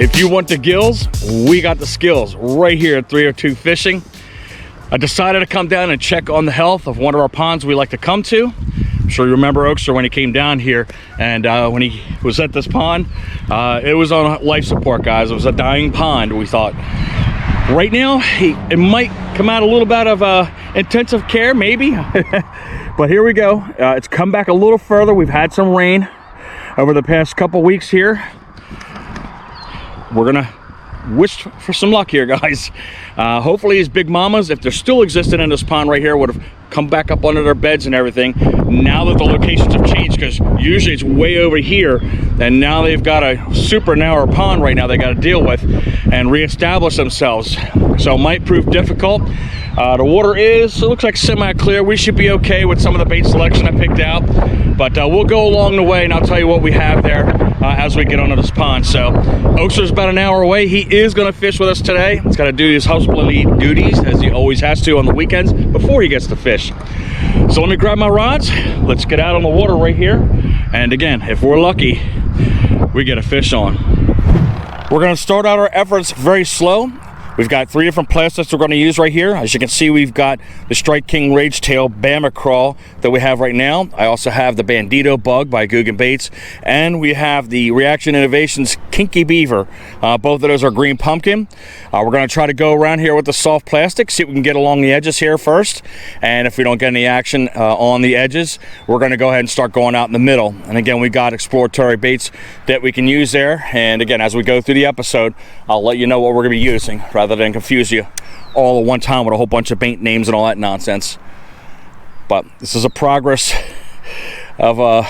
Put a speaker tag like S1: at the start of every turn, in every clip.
S1: If you want the gills, we got the skills right here at 302 Fishing. I decided to come down and check on the health of one of our ponds we like to come to. I'm sure you remember Oakster when he came down here, and when he was at this pond, it was on life support, guys. It was a dying pond, we thought. Right now, it might come out a little bit of intensive care, maybe. But here we go. It's come back a little further. We've had some rain over the past couple weeks here. We're gonna wish for some luck here, guys. Hopefully these big mamas, if they're still existing in this pond right here, would have come back up under their beds and everything. Now that the locations have changed, because usually it's way over here, and now they've got a super narrow pond right now they got to deal with and reestablish themselves. So it might prove difficult. The water it looks like semi-clear. We should be okay with some of the bait selection I picked out, but we'll go along the way and I'll tell you what we have there as we get onto this pond. So Oakster's about an hour away. He is going to fish with us today. He's got to do his hospitality duties, as he always has to on the weekends before he gets to fish. So let me grab my rods. Let's get out on the water right here. And again, if we're lucky, we get a fish on. We're going to start out our efforts very slow. We've got 3 different plastics we're going to use right here. As you can see, we've got the Strike King Rage Tail VideoMicro that we have right now. I also have the Bandito Bug by Guggen Baits, and we have the Reaction Innovations Kinky Beaver. Both of those are green pumpkin. We're going to try to go around here with the soft plastic, see if we can get along the edges here first. And if we don't get any action on the edges, we're going to go ahead and start going out in the middle. And again, we got exploratory baits that we can use there. And again, as we go through the episode, I'll let you know what we're going to be using, rather than confuse you all at one time with a whole bunch of bait names and all that nonsense. But this is a progress of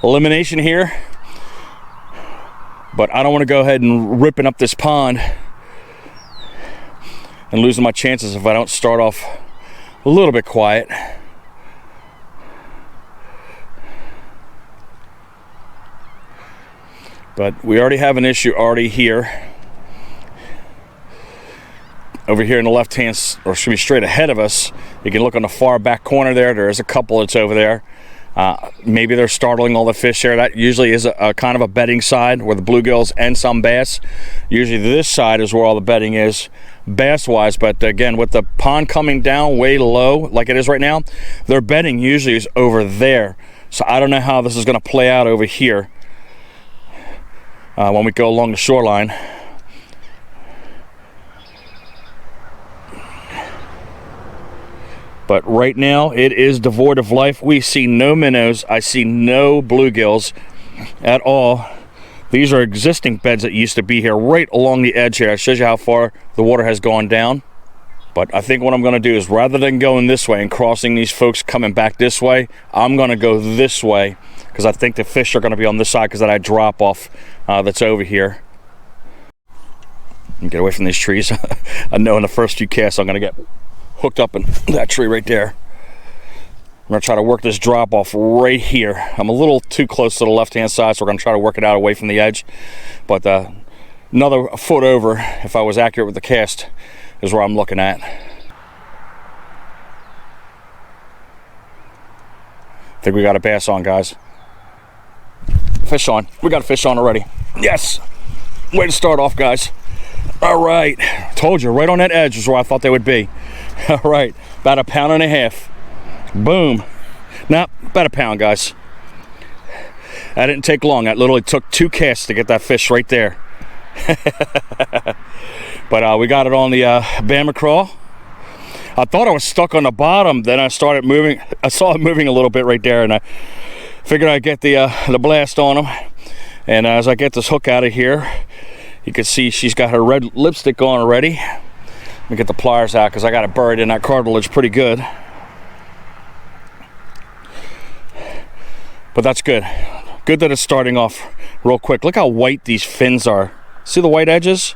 S1: elimination here. But I don't want to go ahead and ripping up this pond and losing my chances if I don't start off a little bit quiet. But we already have an issue already here. Over here in the left hand, or should be straight ahead of us, you can look on the far back corner there. There is a couple that's over there. Maybe they're startling all the fish there. That usually is a kind of a bedding side where the bluegills and some bass. Usually this side is where all the bedding is bass wise, but again, with the pond coming down way low like it is right now, their bedding usually is over there. So I don't know how this is going to play out over here when we go along the shoreline. But right now, it is devoid of life. We see no minnows. I see no bluegills at all. These are existing beds that used to be here right along the edge here. It shows you how far the water has gone down. But I think what I'm going to do is, rather than going this way and crossing these folks coming back this way, I'm going to go this way, because I think the fish are going to be on this side, because that I drop off that's over here. Get away from these trees. I know in the first few casts I'm going to get hooked up in that tree right there. I'm going to try to work this drop off right here. I'm a little too close to the left hand side, so we're going to try to work it out away from the edge. But another foot over, if I was accurate with the cast, is where I'm looking at. I think we got a bass on, guys. Fish on. We got a fish on already. Yes. Way to start off, guys. All right. Told you, right on that edge is where I thought they would be. All right. About 1.5 pounds. Boom. Nah, about 1 pound, guys. That didn't take long. That literally took 2 casts to get that fish right there. But we got it on the VideoMicro. I thought I was stuck on the bottom, then I started moving. I saw it moving a little bit right there, and I figured I'd get the blast on him. And as I get this hook out of here, you can see she's got her red lipstick on already. Let me get the pliers out, because I got it buried in that cartilage pretty good. But that's good. Good that it's starting off real quick. Look how white these fins are. See the white edges?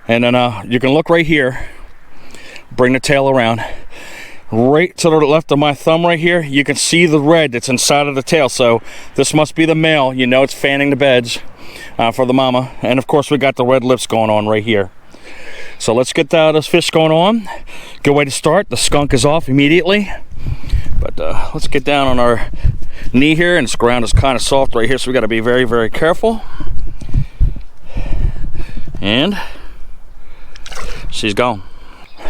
S1: And then you can look right here. Bring the tail around. Right to the left of my thumb right here, you can see the red that's inside of the tail. So this must be the male. You know it's fanning the beds for the mama. And of course we got the red lips going on right here. So let's get this fish going on. Good way to start. The skunk is off immediately. But let's get down on our knee here, and this ground is kind of soft right here, so we got to be very, very careful. And she's gone.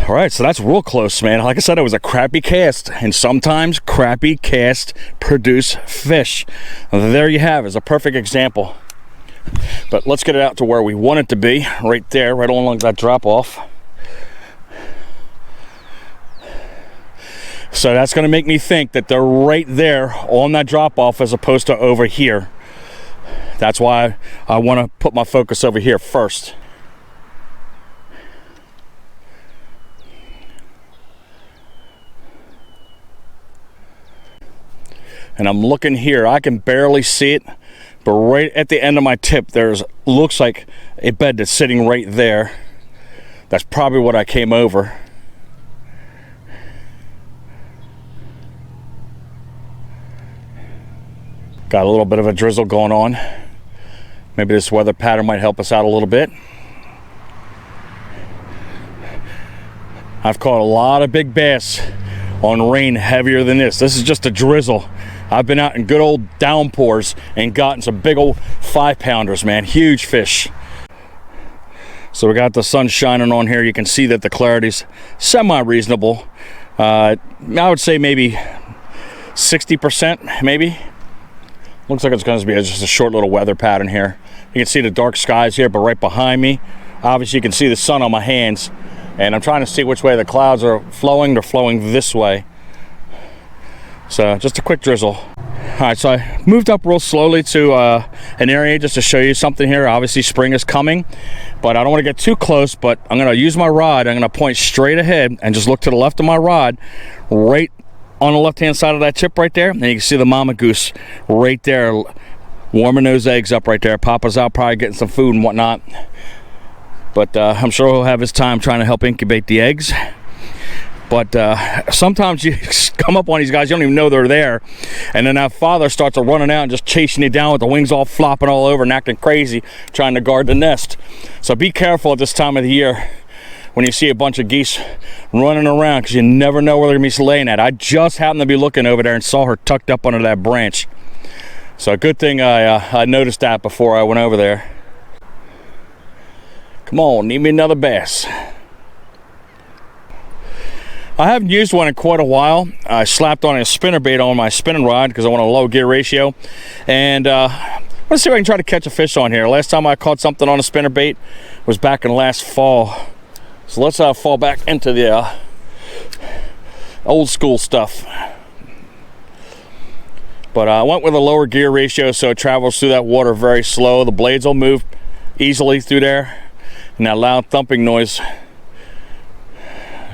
S1: All right, so that's real close, man. Like I said, it was a crappy cast, and sometimes crappy casts produce fish. There you have it, is a perfect example. But let's get it out to where we want it to be, right there, right along that drop off. So that's going to make me think that they're right there on that drop off as opposed to over here. That's why I want to put my focus over here first. And I'm looking here, I can barely see it, but right at the end of my tip, there's looks like a bed that's sitting right there. That's probably what I came over. Got a little bit of a drizzle going on. Maybe this weather pattern might help us out a little bit. I've caught a lot of big bass on rain heavier than this. This is just a drizzle. I've been out in good old downpours and gotten some big old 5-pounders, man. Huge fish. So we got the sun shining on here. You can see that the clarity's semi-reasonable. I would say maybe 60%, maybe. Looks like it's going to be just a short little weather pattern here. You can see the dark skies here, but right behind me, obviously you can see the sun on my hands. And I'm trying to see which way the clouds are flowing. They're flowing this way. So just a quick drizzle. All right, so I moved up real slowly to an area just to show you something here. Obviously spring is coming, but I don't want to get too close, but I'm going to use my rod. I'm going to point straight ahead and just look to the left of my rod, right on the left-hand side of that tip right there. And you can see the mama goose right there, warming those eggs up right there. Papa's out probably getting some food and whatnot. But I'm sure he'll have his time trying to help incubate the eggs. But sometimes you come up on these guys, you don't even know they're there. And then that father starts running out and just chasing you down with the wings all flopping all over and acting crazy, trying to guard the nest. So be careful at this time of the year when you see a bunch of geese running around, because you never know where they're going to be laying at. I just happened to be looking over there and saw her tucked up under that branch. So a good thing I noticed that before I went over there. Come on, need me another bass. I haven't used one in quite a while. I slapped on a spinnerbait on my spinning rod because I want a low gear ratio. And let's see if I can try to catch a fish on here. Last time I caught something on a spinnerbait was back in last fall. So let's fall back into the old school stuff. But I went with a lower gear ratio so it travels through that water very slow. The blades will move easily through there. And that loud thumping noise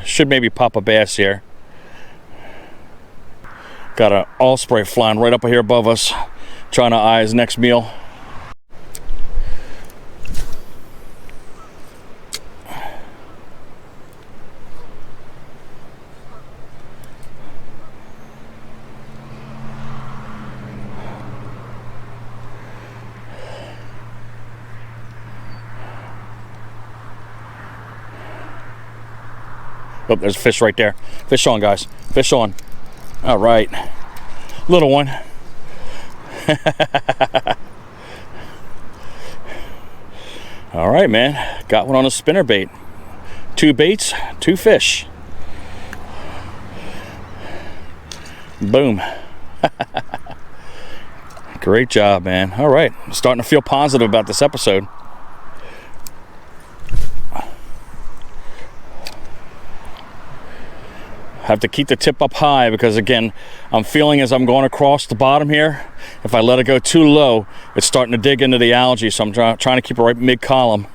S1: should maybe pop a bass here. Got an osprey flying right up here above us, trying to eye his next meal. Oh, there's a fish right there. Fish on, guys. Fish on. All right. Little one. All right, man. Got one on a spinnerbait. 2 baits, 2 fish. Boom. Great job, man. All right. I'm starting to feel positive about this episode. Have to keep the tip up high because, again, I'm feeling as I'm going across the bottom here, if I let it go too low, it's starting to dig into the algae, so I'm trying to keep it right mid-column.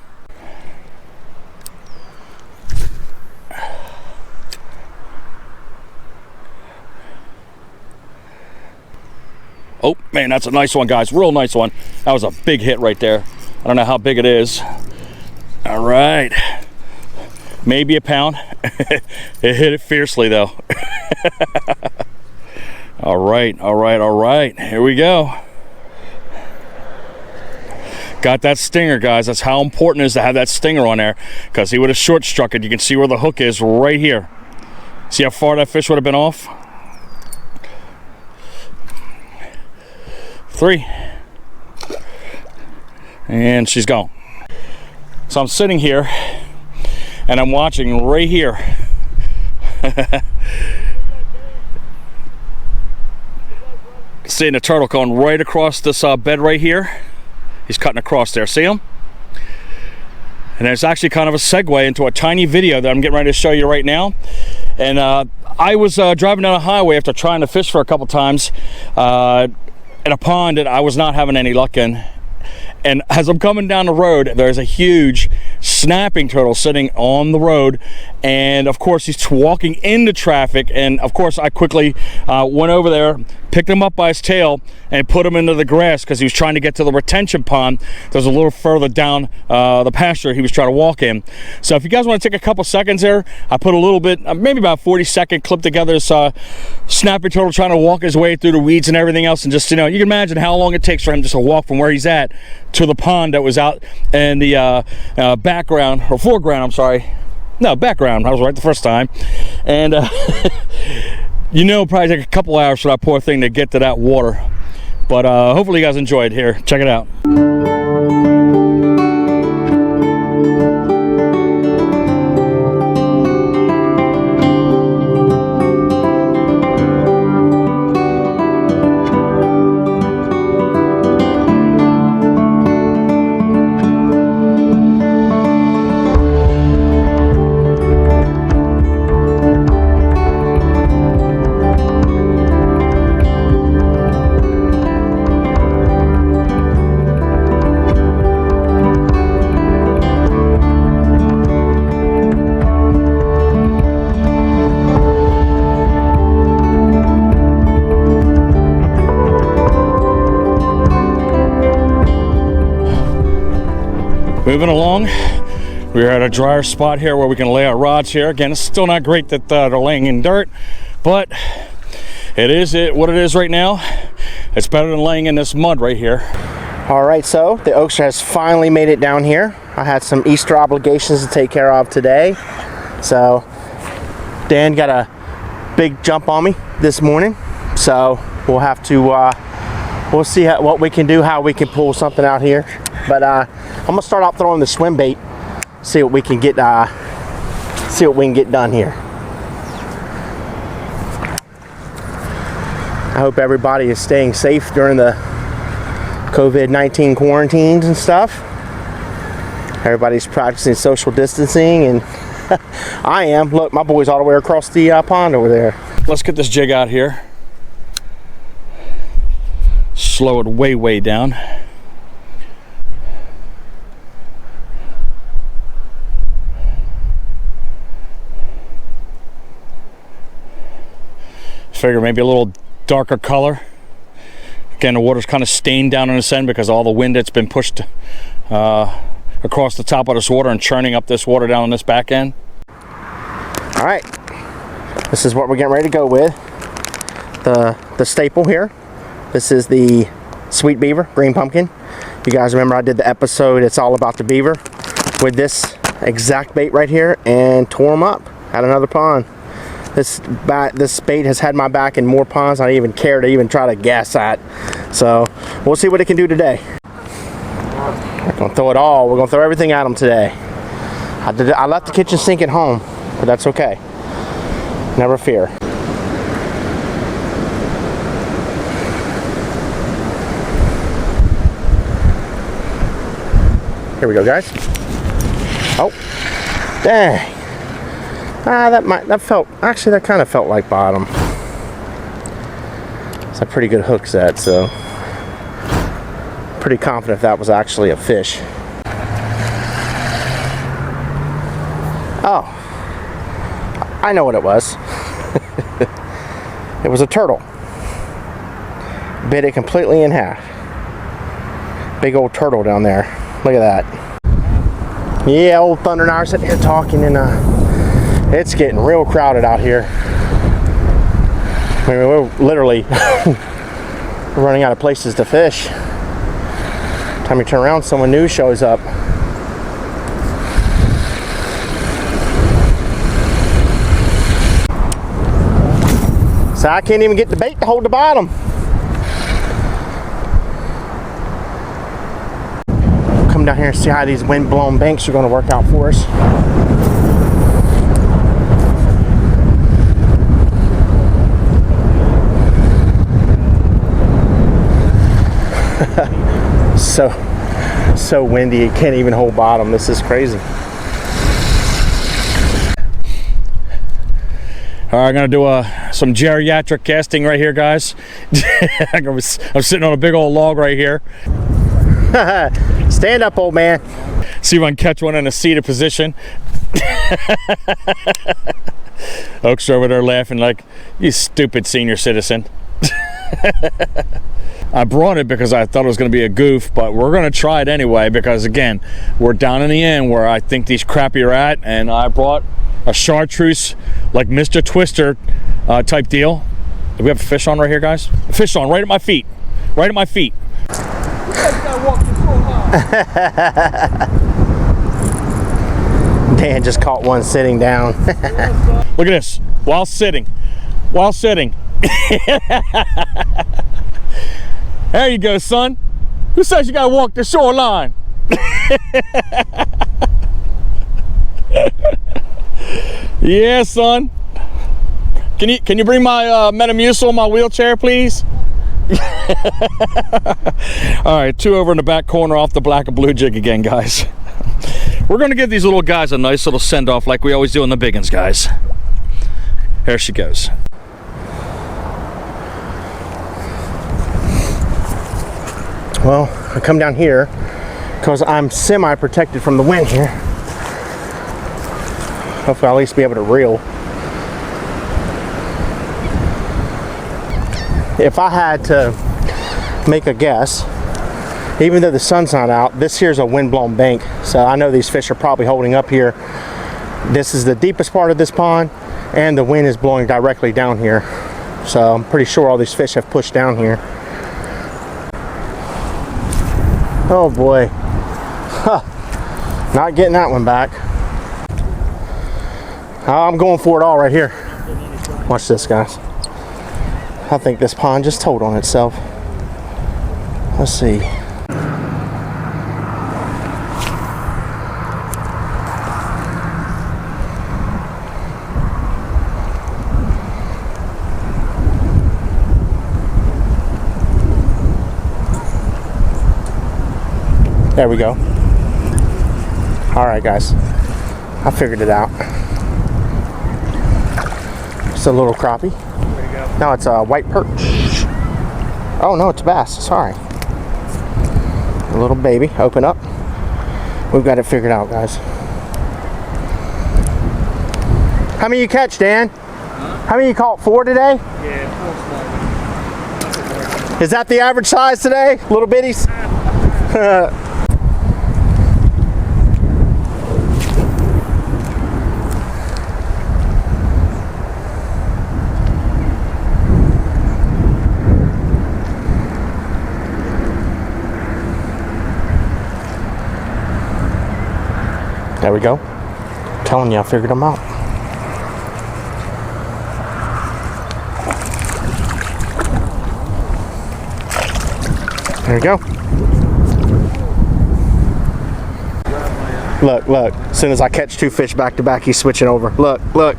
S1: Oh, man, that's a nice one, guys. Real nice one. That was a big hit right there. I don't know how big it is. All right. Maybe a pound. It hit it fiercely though. All right, all right, all right. Here we go. Got that stinger, guys. That's how important it is to have that stinger on there, because he would have short struck it. You can see where the hook is right here. See how far that fish would have been off? 3. And she's gone. So I'm sitting here and I'm watching right here. Seeing a turtle going right across this bed right here. He's cutting across there, see him? And there's actually kind of a segue into a tiny video that I'm getting ready to show you right now. And I was driving down a highway after trying to fish for a couple times in a pond that I was not having any luck in. And as I'm coming down the road, there's a huge snapping turtle sitting on the road, and of course he's walking into traffic. And of course I quickly went over there, picked him up by his tail and put him into the grass because he was trying to get to the retention pond. There's a little further down the pasture he was trying to walk in. So if you guys want to take a couple seconds there, I put a little bit, maybe about 40-second clip together, this snapping turtle trying to walk his way through the weeds and everything else. And just, you know, you can imagine how long it takes for him just to walk from where he's at to the pond that was out in the background, or foreground, I'm sorry. No, background. I was right the first time. And you know, probably take a couple hours for that poor thing to get to that water. But hopefully you guys enjoyed. Here, check it out. Moving along, we're at a drier spot here where we can lay our rods here. Again, it's still not great that they're laying in dirt, but it is what it is right now. It's better than laying in this mud right here.
S2: All right, so the Oakster has finally made it down here. I had some Easter obligations to take care of today. So Dan got a big jump on me this morning. So we'll have to, we'll see what we can do, how we can pull something out here. But I'm gonna start off throwing the swim bait, see what we can get done here. I hope everybody is staying safe during the COVID-19 quarantines and stuff. Everybody's practicing social distancing, and I am. Look, my boy's all the way across the pond over there.
S1: Let's get this jig out here. Slow it way down. Figure maybe a little darker color. Again, the water's kind of stained down on this end because all the wind that's been pushed across the top of this water and churning up this water down on this back end.
S2: All right, this is what we're getting ready to go with. The staple here. This is the sweet beaver, green pumpkin. You guys remember I did the episode, it's all about the beaver, with this exact bait right here, and tore them up at another pond. This bait has had my back in more ponds than I even care to even try to guess at. So we'll see what it can do today. We're gonna throw it all. We're gonna throw everything at them today. I left the kitchen sink at home, but that's okay. Never fear. Here we go, guys. Oh, dang. That kind of felt like bottom. It's a pretty good hook set, so pretty confident that was actually a fish. Oh, I know what it was. It was a turtle. Bit it completely in half. Big old turtle down there. Look at that. Yeah, old Thunder and I are sitting here talking, and it's getting real crowded out here. I mean, we're literally running out of places to fish. Time you turn around, someone new shows up. So I can't even get the bait to hold the bottom. Come come down here and see how these wind-blown banks are going to work out for us. so windy, it can't even hold bottom. This is crazy.
S1: All right, I'm gonna do some geriatric casting right here, guys. I'm sitting on a big old log right here.
S2: Stand up, old man.
S1: See if I can catch one in a seated position. Oak's over there laughing like, you stupid senior citizen. I brought it because I thought it was going to be a goof, but we're going to try it anyway because, again, we're down in the end where I think these crappy are at, and I brought a chartreuse, like Mr. Twister type deal. Do we have a fish on right here, guys? A fish on right at my feet. Right at my feet.
S2: Dan just caught one sitting down.
S1: Look at this. While sitting. While sitting. There you go, son. Who says you gotta walk the shoreline? Yeah, son. Can you bring my Metamucil in my wheelchair, please? All right, 2 over in the back corner off the black and blue jig again, guys. We're gonna give these little guys a nice little send-off like we always do in the big ones, guys. There she goes.
S2: Well, I come down here because I'm semi-protected from the wind here. Hopefully I'll at least be able to reel. If I had to make a guess, even though the sun's not out, this here's a wind-blown bank. So I know these fish are probably holding up here. This is the deepest part of this pond, and the wind is blowing directly down here. So I'm pretty sure all these fish have pushed down here. Oh boy. Huh. Not getting that one back. I'm going for it all right here. Watch this, guys. I think this pond just told on itself. Let's see. There we go. All right, guys. I figured it out. It's a little crappie.
S1: There you go.
S2: No, it's a white perch. Oh no, it's a bass. Sorry. A little baby. Open up. We've got it figured out, guys. How many you catch, Dan? How many you caught? 4 today?
S1: Yeah, 4 small.
S2: Is that the average size today? Little bitties? There we go. I'm telling you, I figured them out. There we go. Look, look. As soon as I catch 2 fish back to back, he's switching over. Look, look.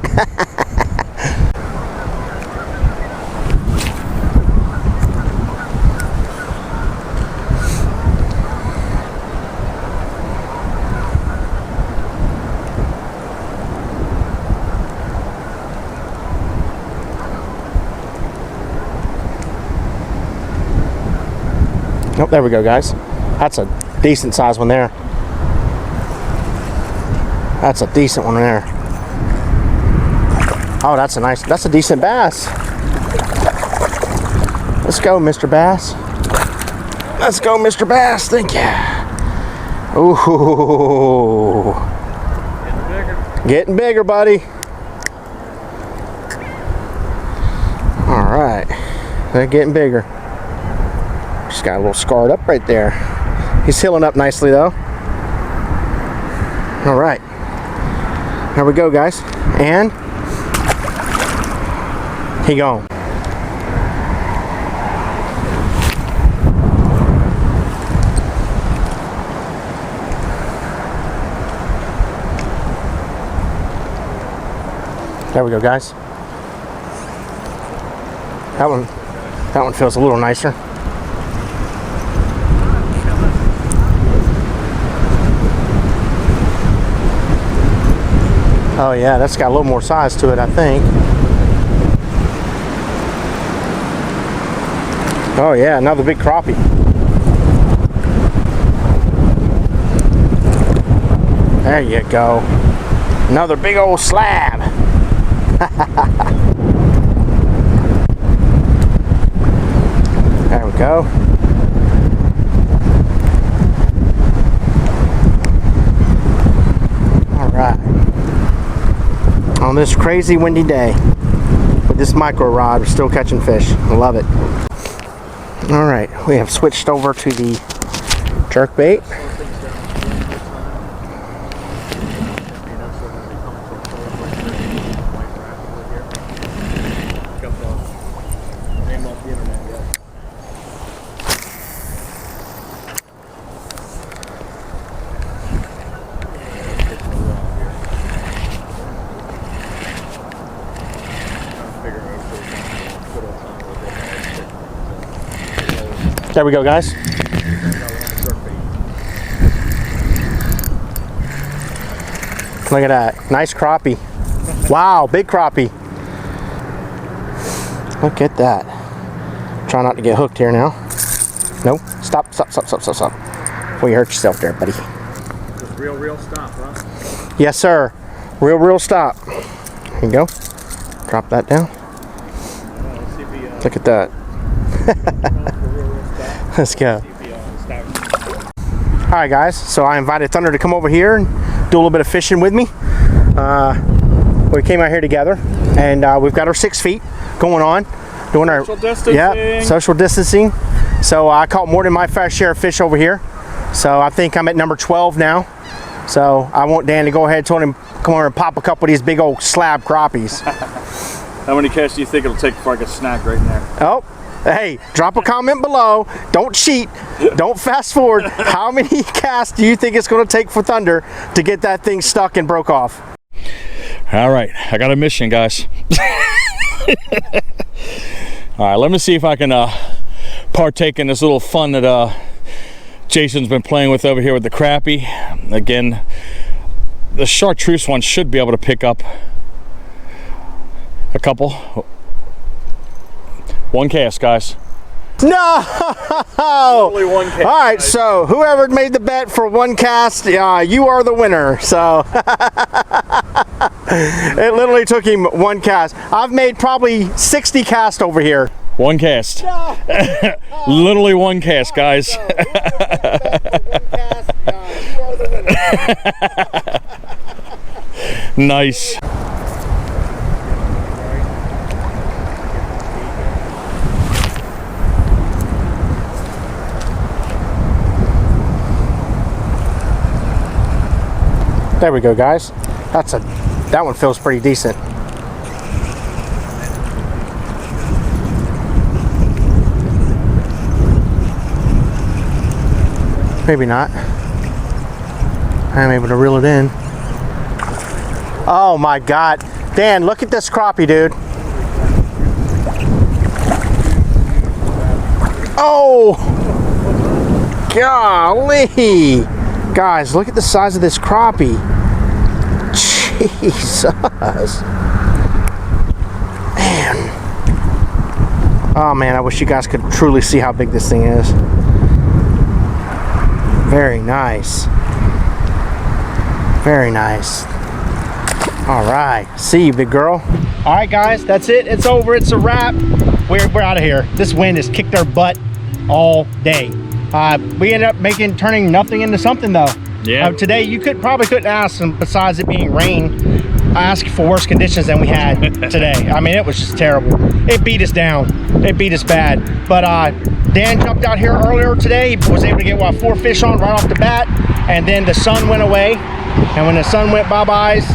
S2: Oh, there we go, guys. That's a decent size one there. That's a decent one there. Oh, that's a decent bass. Let's go, Mr. Bass. Let's go, Mr. Bass. Thank you. Ooh.
S1: Getting bigger.
S2: Getting bigger, buddy. All right. They're getting bigger. Just got a little scarred up right there. He's healing up nicely, though. All right. There we go, guys. And he gone. There we go, guys. That one feels a little nicer. Oh yeah, that's got a little more size to it, I think. Oh yeah, another big crappie. There you go. Another big old slab. There we go. All right. On this crazy windy day, with this micro rod, we're still catching fish. I love it. All right, we have switched over to the jerk bait. There we go, guys. Look at that. Nice crappie. Wow, big crappie. Look at that. Try not to get hooked here now. Nope. Stop. Before you hurt yourself there, buddy.
S1: Just real stop, huh?
S2: Yes, sir. Real stop. There you go. Drop that down. Look at that. Let's go. Alright guys, so I invited Thunder to come over here and do a little bit of fishing with me. We came out here together and we've got our 6 feet going on. Doing our
S1: social distancing.
S2: Yeah, social distancing. So I caught more than my fair share of fish over here. So I think I'm at number 12 now. So I want Dan to go ahead and tell him come over and pop a couple of these big old slab crappies.
S1: How many casts do you think it'll take before I get snack right in there?
S2: Oh. Hey, drop a comment below. Don't cheat. Don't fast forward. How many casts do you think it's going to take for Thunder to get that thing stuck and broke off?
S1: All right, I got a mission, guys. All right, let me see if I can partake in this little fun that Jason's been playing with over here with the crappie. Again, the chartreuse one should be able to pick up a couple. One cast, guys.
S2: No!
S1: Only one cast.
S2: All right, so whoever made the bet for one cast, you are the winner. So it literally took him one cast. I've made probably 60 casts over here.
S1: One cast.
S2: No.
S1: Literally one cast, guys.
S2: So, whoever made the bet for one cast, you are the winner.
S1: Nice.
S2: There we go, guys. That one feels pretty decent. Maybe not. I'm able to reel it in. Oh my God. Dan, look at this crappie, dude. Oh! Golly! Guys, look at the size of this crappie. Jesus. Man. Oh man, I wish you guys could truly see how big this thing is. Very nice. Very nice. All right, see you, big girl. All right, guys, that's it. It's over. It's a wrap. We're out of here. This wind has kicked our butt all day. We ended up turning nothing into something though.
S1: Yeah.
S2: Today you probably couldn't ask, besides it being rain, ask for worse conditions than we had today. I mean, it was just terrible. It beat us down. It beat us bad. But Dan jumped out here earlier today. He was able to get 4 fish on right off the bat, and then the sun went away. And when the sun went bye-byes,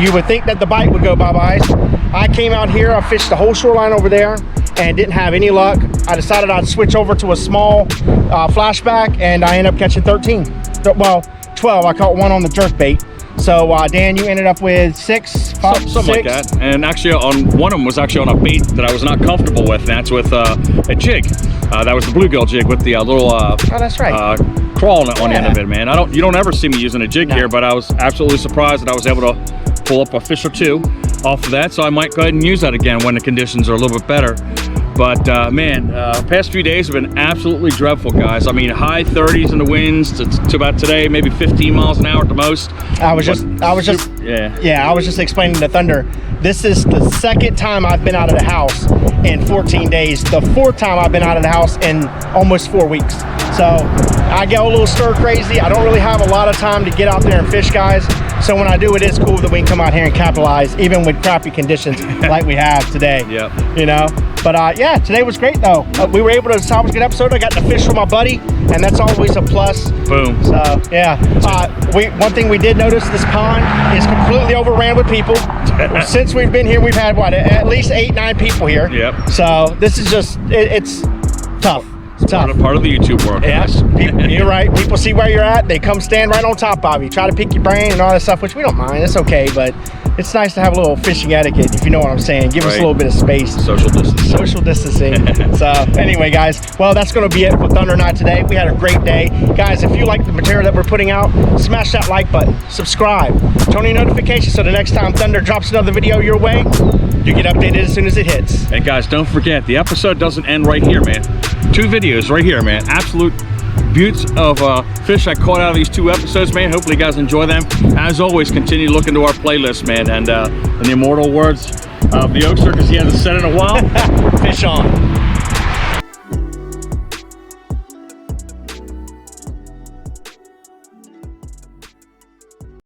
S2: you would think that the bite would go bye-byes. I came out here, I fished the whole shoreline over there and didn't have any luck. I decided I'd switch over to a small flashback, and I ended up catching 13. Well, 12. I caught one on the jerk bait. So Dan, you ended up with six,
S1: Something
S2: six?
S1: like that. And actually on one of them was actually on a bait that I was not comfortable with, and that's with a jig. That was the bluegill jig with the little
S2: oh, that's right.
S1: crawl on the end of it, man. You don't ever see me using a jig here, but I was absolutely surprised that I was able to pull up a fish or two off of that, so I might go ahead and use that again when the conditions are a little bit better. But man, past few days have been absolutely dreadful, guys. I mean, high 30s in the winds to about today, maybe 15 miles an hour at the most.
S2: I was just explaining to Thunder, this is the second time I've been out of the house in 14 days. The fourth time I've been out of the house in almost 4 weeks. So I get a little stir crazy. I don't really have a lot of time to get out there and fish, guys. So when I do, it is cool that we can come out here and capitalize, even with crappy conditions like we have today.
S1: Yep.
S2: You know? But yeah, today was great though. We were able to salvage a good episode. I got to fish with my buddy, and that's always a plus.
S1: Boom.
S2: So yeah, one thing we did notice, this pond is completely overran with people. Since we've been here, we've had what, at least 8-9 people here.
S1: Yep.
S2: So this is just, it's tough.
S1: Part of the YouTube world, guys.
S2: Yeah, you're right. People see where you're at. They come stand right on top of you, try to pick your brain and all that stuff, which we don't mind. It's okay, but it's nice to have a little fishing etiquette, if you know what I'm saying. Give us a little bit of space.
S1: Social distancing.
S2: Social distancing. So anyway, guys, well, that's going to be it for Thunder and I today. We had a great day. Guys, if you like the material that we're putting out, smash that like button, subscribe, turn on your notifications so the next time Thunder drops another video your way, you get updated as soon as it hits.
S1: And guys, don't forget, the episode doesn't end right here, man. 2 videos right here, man. Absolute beauts of fish I caught out of these 2 episodes, man. Hopefully you guys enjoy them. As always, continue to look into our playlist, man. And in the immortal words of the Oakster, because he hasn't said it in a while,
S2: fish on.